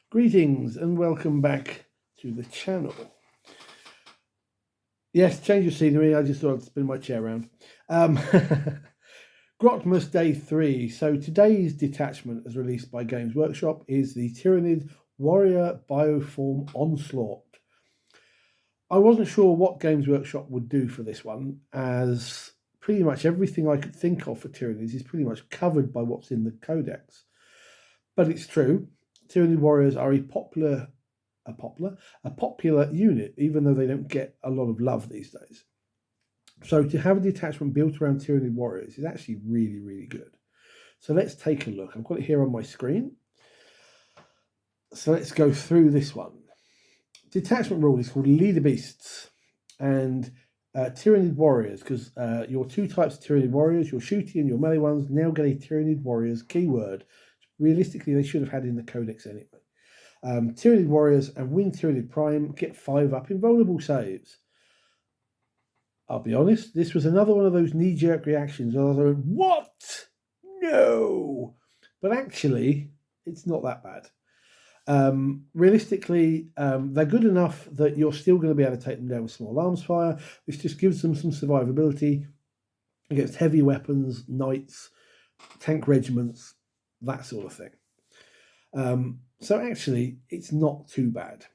Greetings and welcome back to the channel. Yes, change of scenery. I just thought I'd spin my chair around. Grotmas Day 3. So today's detachment, as released by Games Workshop, is the Tyranid Warrior Bioform Onslaught. I wasn't sure what Games Workshop would do for this one, as pretty much everything I could think of for Tyranids is pretty much covered by what's in the codex. But it's true. Tyranid Warriors are a popular unit, even though they don't get a lot of love these days. So to have a detachment built around Tyranid Warriors is actually really, really good. So let's take a look. I've got it here on my screen. So let's go through this one. Detachment rule is called Leader Beasts and Tyranid Warriors, because your two types of Tyranid Warriors, your shooty and your melee ones, now get a Tyranid Warriors keyword. Realistically, they should have had in the codex anyway. Tyranid Warriors and Winged Tyranid Prime get 5+ invulnerable saves. I'll be honest, this was another one of those knee-jerk reactions where I was like, what? No! But actually, it's not that bad. Realistically, they're good enough that you're still going to be able to take them down with small arms fire. This just gives them some survivability against heavy weapons, knights, tank regiments, that sort of thing. So actually, it's not too bad.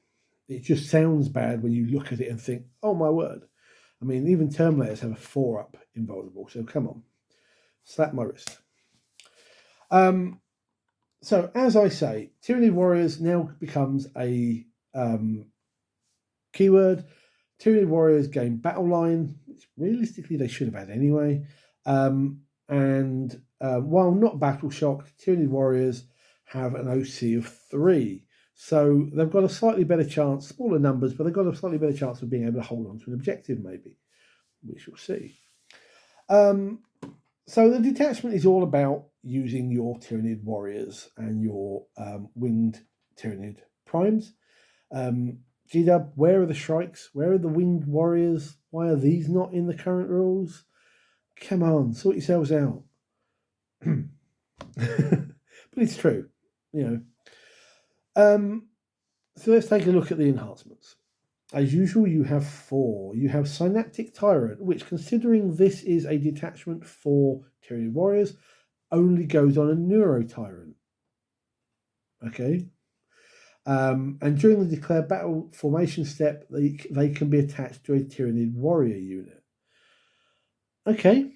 It just sounds bad when you look at it and think, oh my word. I mean, even Terminators have a 4+ invulnerable, so come on. Slap my wrist. So, as I say, Tyranid Warriors now becomes a keyword. Tyranid Warriors gain battle line, which realistically they should have had anyway. While not battle shocked, Tyranid Warriors have an OC of 3. So they've got a slightly better chance, smaller numbers, but they've got a slightly better chance of being able to hold on to an objective, maybe. We shall see. So the detachment is all about using your Tyranid Warriors and your Winged Tyranid Primes. GW, where are the Shrikes? Where are the Winged Warriors? Why are these not in the current rules? Come on, sort yourselves out. But it's true, you know. So let's take a look at the enhancements. As usual, you have 4. You have Synaptic Tyrant, which, considering this is a detachment for Tyranid Warriors, only goes on a Neuro Tyrant. Okay. And during the declared battle formation step, they can be attached to a Tyranid Warrior unit. Okay.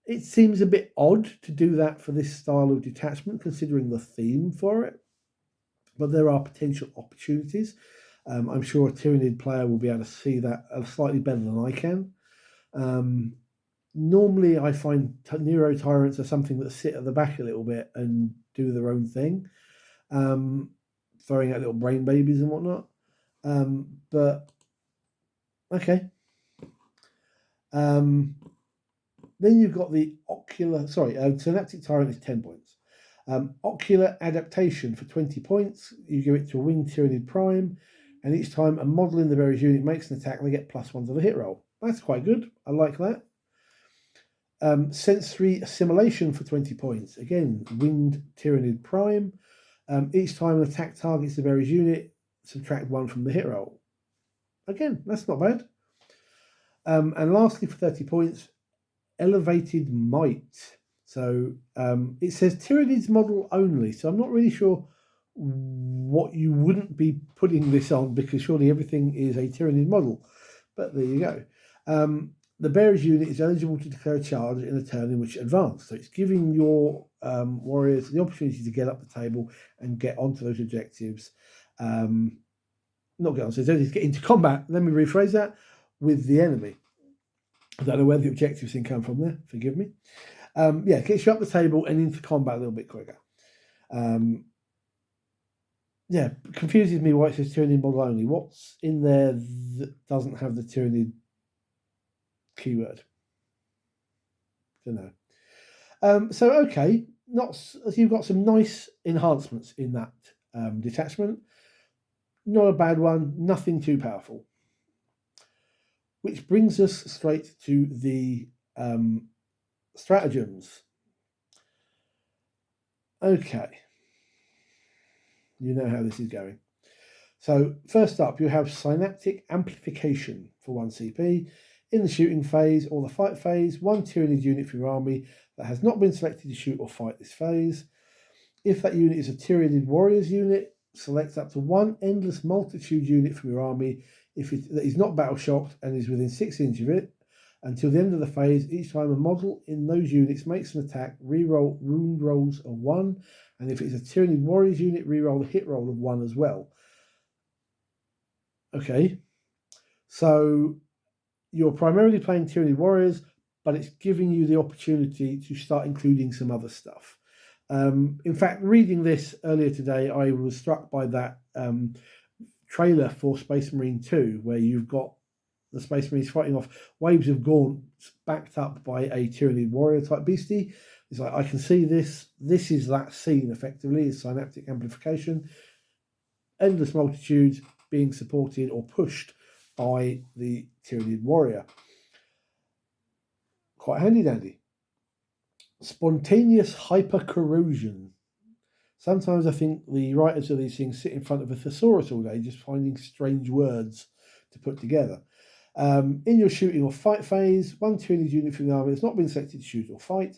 It seems a bit odd to do that for this style of detachment, considering the theme for it. But there are potential opportunities. I'm sure a Tyranid player will be able to see that slightly better than I can. Normally, I find Neuro Tyrants are something that sit at the back a little bit and do their own thing, throwing out little brain babies and whatnot. But, okay. Then you've got the Synaptic Tyrant is 10 points. Ocular Adaptation for 20 points. You give it to a Winged Tyranid Prime, and each time a model in the Berries unit makes an attack, they get +1 to the hit roll. That's quite good. I like that. Sensory Assimilation for 20 points. Again, Winged Tyranid Prime. Each time an attack targets the Berries unit, subtract 1 from the hit roll. Again, that's not bad. And lastly, for 30 points, Elevated Might. So it says Tyranids model only, so I'm not really sure what you wouldn't be putting this on, because surely everything is a Tyranid model. But there you go. The Bearers unit is eligible to declare a charge in a turn in which it advanced. So it's giving your warriors the opportunity to get up the table and get onto those objectives. Not get on, so it's get into combat. Let me rephrase that, with the enemy. I don't know where the objectives thing come from there. Forgive me. Gets you up the table and into combat a little bit quicker. Confuses me why it says Tyranid model only. What's in there that doesn't have the Tyranid keyword? Don't know. You've got some nice enhancements in that detachment. Not a bad one. Nothing too powerful. Which brings us straight to the stratagems. Okay. You know how this is going. So first up, you have synaptic amplification for 1 CP. In the shooting phase or the fight phase, 1 Tyranid unit from your army that has not been selected to shoot or fight this phase. If that unit is a Tyranid Warriors unit, select up to 1 Endless Multitude unit from your army that is not battle shocked and is within 6 inches of it. Until the end of the phase, each time a model in those units makes an attack, reroll wound rolls of 1, and if it's a Tyranid Warriors unit, reroll the hit roll of 1 as well. Okay, so you're primarily playing Tyranid Warriors, but it's giving you the opportunity to start including some other stuff. In fact, reading this earlier today, I was struck by that trailer for Space Marine 2, where you've got the Space Marines fighting off waves of gaunts backed up by a Tyranid Warrior type beastie. It's like, I can see this. This is that scene, effectively, is synaptic amplification. Endless multitudes being supported or pushed by the Tyranid Warrior. Quite handy dandy. Spontaneous hypercorrosion. Sometimes I think the writers of these things sit in front of a thesaurus all day, just finding strange words to put together. In your shooting or fight phase, 1 Tyranid unit from the army has not been selected to shoot or fight.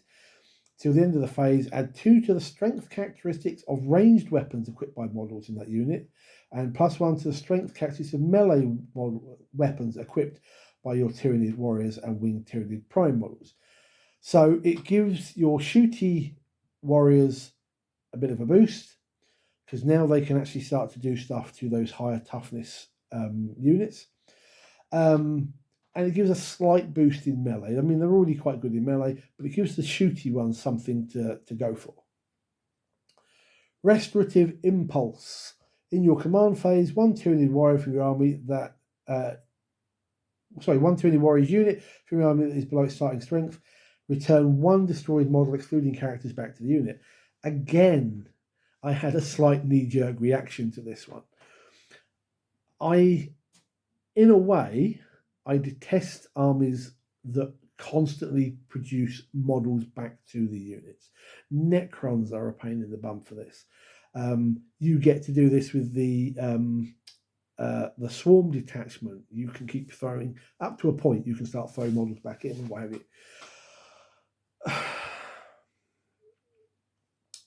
Till the end of the phase, add 2 to the strength characteristics of ranged weapons equipped by models in that unit, and +1 to the strength characteristics of melee weapons equipped by your Tyranid Warriors and Winged Tyranid Prime models. So it gives your shooty warriors a bit of a boost, because now they can actually start to do stuff to those higher toughness units. And it gives a slight boost in melee. I mean, they're already quite good in melee, but it gives the shooty ones something to go for. Restorative Impulse. In your command phase, 1 Tyranid Warrior from your army that... 1 Tyranid Warrior's unit from your army that is below its starting strength. Return 1 destroyed model excluding characters back to the unit. Again, I had a slight knee-jerk reaction to this one. In a way, I detest armies that constantly produce models back to the units. Necrons are a pain in the bum for this. You get to do this with the swarm detachment. You can keep throwing, up to a point, you can start throwing models back in and what have you.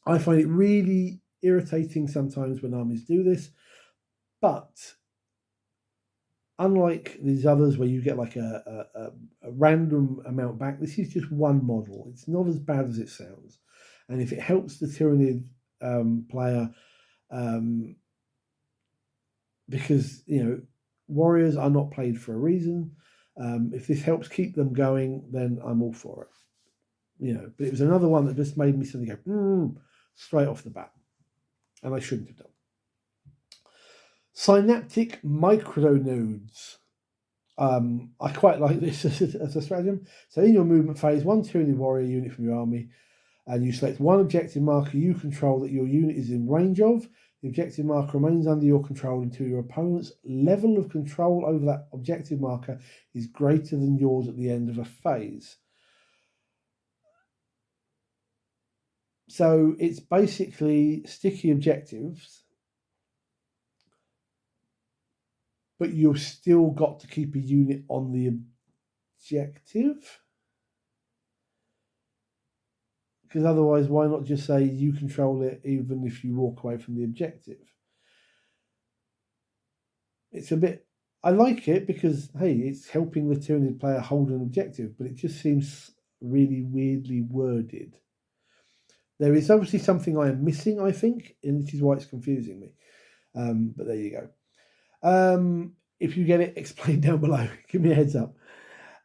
I find it really irritating sometimes when armies do this, but unlike these others where you get like a random amount back, this is just 1 model. It's not as bad as it sounds. And if it helps the Tyranid player, because, warriors are not played for a reason. If this helps keep them going, then I'm all for it. But it was another one that just made me suddenly go, straight off the bat. And I shouldn't have done. Synaptic micronodes. I quite like this as a stratagem. So in your movement phase, 1 Tyranid Warrior unit from your army, and you select 1 objective marker you control that your unit is in range of. The objective marker remains under your control until your opponent's level of control over that objective marker is greater than yours at the end of a phase. So it's basically sticky objectives, but you've still got to keep a unit on the objective. Because otherwise, why not just say you control it even if you walk away from the objective? It's a bit... I like it because, hey, it's helping the Tyranid player hold an objective, but it just seems really weirdly worded. There is obviously something I am missing, I think, and this is why it's confusing me. But there you go. If you get it, explain down below. Give me a heads up.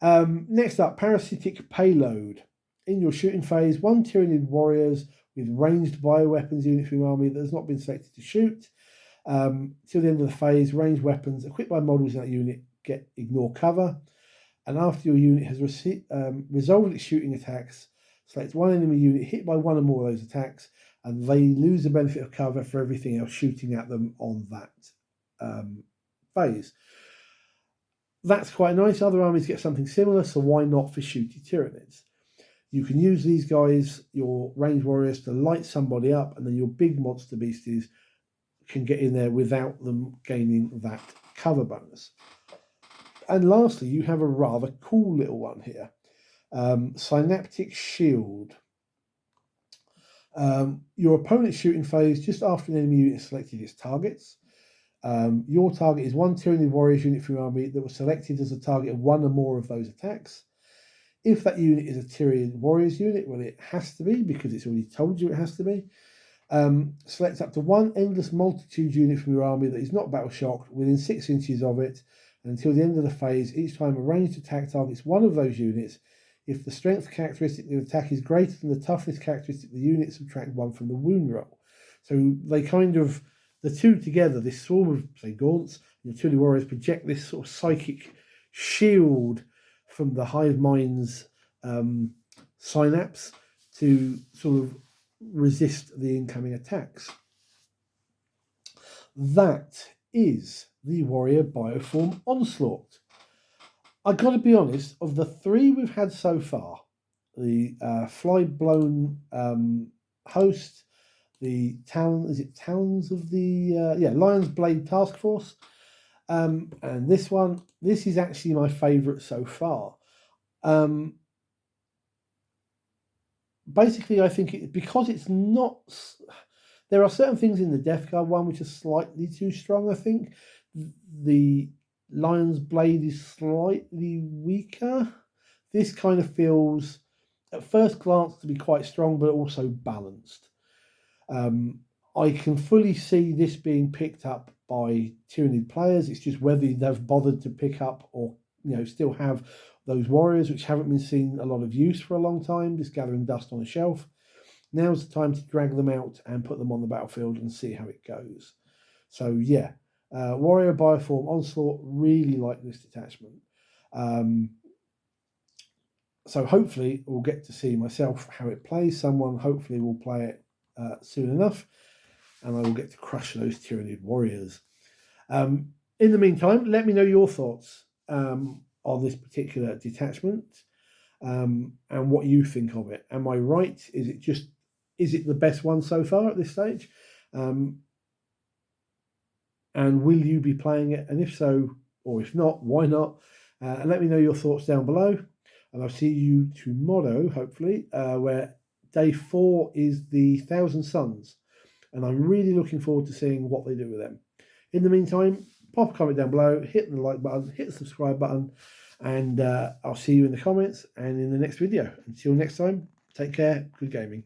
Next up, Parasitic Payload. In your shooting phase, 1 Tyranid Warriors with ranged bioweapons unit from your army that has not been selected to shoot. Till the end of the phase, ranged weapons equipped by models in that unit ignore cover. And after your unit has resolved its shooting attacks, select 1 enemy unit hit by 1 or more of those attacks, and they lose the benefit of cover for everything else shooting at them on that phase. That's quite nice. Other armies get something similar, so why not for shooty Tyranids? You can use these guys, your ranged warriors, to light somebody up, and then your big monster beasties can get in there without them gaining that cover bonus. And lastly, you have a rather cool little one here. Synaptic Shield. Your opponent's shooting phase just after an enemy unit has selected its targets. Your target is one Tyranid Warriors unit from your army that was selected as a target of one or more of those attacks. If that unit is a Tyranid Warriors unit, well, it has to be because it's already told you it has to be. Select up to one Endless Multitude unit from your army that is not battle shocked within 6 inches of it, and until the end of the phase, each time a ranged attack targets one of those units. If the strength characteristic of the attack is greater than the toughness characteristic of the unit, subtract 1 from the wound roll. So they kind of, the two together, this swarm of, say, Gaunts and the Tyranid Warriors project this sort of psychic shield from the hive mind's synapse to sort of resist the incoming attacks. That is the Warrior Bioform Onslaught. I've got to be honest, of the 3 we've had so far, the Fly-Blown Host, the Talons of the Lion's Blade Task Force, and this one, this is actually my favourite so far. Basically, I think because it's not, there are certain things in the Death Guard one which are slightly too strong, I think. The Lion's Blade is slightly weaker. This kind of feels, at first glance, to be quite strong, but also balanced. I can fully see this being picked up by Tyranid players. It's just whether they've bothered to pick up or still have those warriors which haven't been seen a lot of use for a long time, just gathering dust on a shelf. Now's the time to drag them out and put them on the battlefield and see how it goes. So yeah, Warrior Bioform Onslaught, really like this detachment. So hopefully we'll get to see myself how it plays. Someone hopefully will play it soon enough, and I will get to crush those Tyranid Warriors. In the meantime, let me know your thoughts on this particular detachment and what you think of it. Am I right? Is it the best one so far at this stage? And will you be playing it? And if so, or if not, why not? And let me know your thoughts down below. And I'll see you tomorrow, hopefully, where day 4 is the 1,000 Suns. And I'm really looking forward to seeing what they do with them. In the meantime, pop a comment down below, hit the like button, hit the subscribe button, and I'll see you in the comments and in the next video. Until next time, take care, good gaming.